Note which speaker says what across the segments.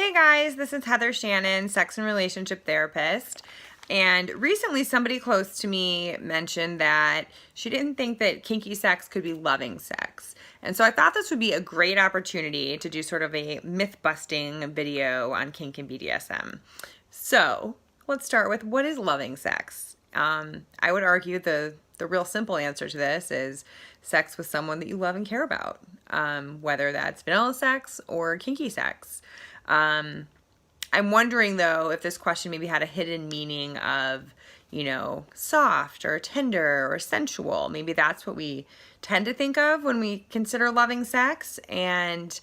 Speaker 1: Hey guys, this is Heather Shannon, sex and relationship therapist. And recently somebody close to me mentioned that she didn't think that kinky sex could be loving sex. And so I thought this would be a great opportunity to do sort of a myth-busting video on kink and BDSM. So let's start with, what is loving sex? I would argue the real simple answer to this is sex with someone that you love and care about, whether that's vanilla sex or kinky sex. I'm wondering though if this question maybe had a hidden meaning of, soft or tender or sensual. Maybe that's what we tend to think of when we consider loving sex. And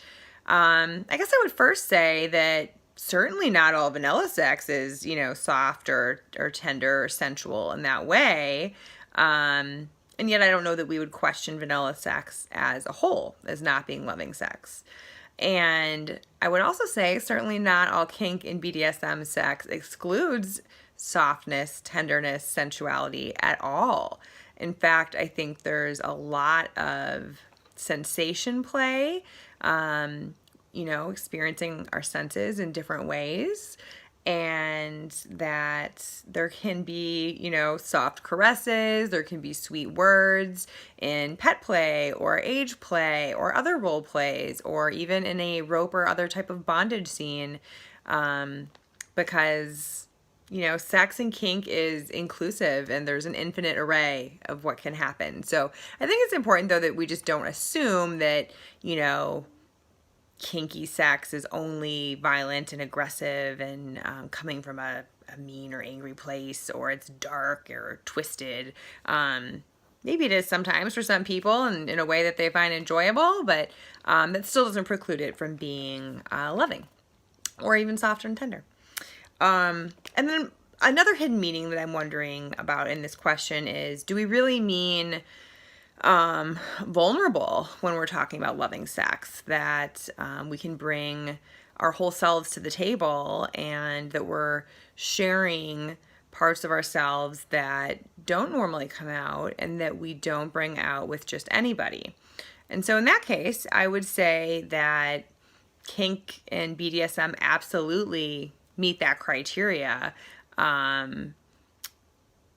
Speaker 1: I guess I would first say that certainly not all vanilla sex is, soft or tender or sensual in that way. And yet I don't know that we would question vanilla sex as a whole as not being loving sex. And I would also say certainly not all kink and BDSM sex excludes softness, tenderness, sensuality at all. In fact, I think there's a lot of sensation play, experiencing our senses in different ways. And that there can be, soft caresses, there can be sweet words in pet play or age play or other role plays, or even in a rope or other type of bondage scene, because, sex and kink is inclusive and there's an infinite array of what can happen. So I think it's important, though, that we just don't assume that, kinky sex is only violent and aggressive and coming from a mean or angry place, or it's dark or twisted. Maybe it is sometimes for some people and in a way that they find enjoyable, but that still doesn't preclude it from being loving or even soft and tender. And then another hidden meaning that I'm wondering about in this question is, do we really mean vulnerable when we're talking about loving sex, that we can bring our whole selves to the table and that we're sharing parts of ourselves that don't normally come out and that we don't bring out with just anybody? And so in that case, I would say that kink and BDSM absolutely meet that criteria.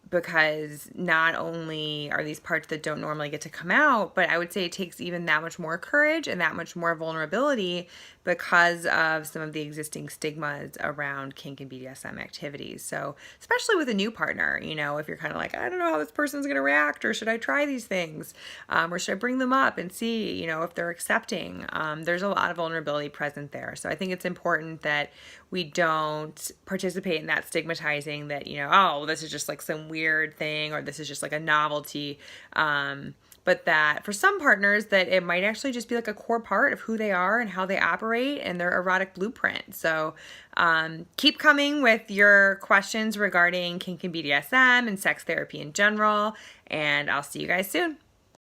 Speaker 1: Because not only are these parts that don't normally get to come out, but I would say it takes even that much more courage and that much more vulnerability because of some of the existing stigmas around kink and BDSM activities. So especially with a new partner, if you're kind of like, I don't know how this person's going to react, or should I try these things? Or should I bring them up and see, if they're accepting? There's a lot of vulnerability present there. So I think it's important that we don't participate in that stigmatizing that, oh, this is just like some weird thing, or this is just like a novelty. But that for some partners that it might actually just be like a core part of who they are and how they operate and their erotic blueprint. So keep coming with your questions regarding kink and BDSM and sex therapy in general, and I'll see you guys soon.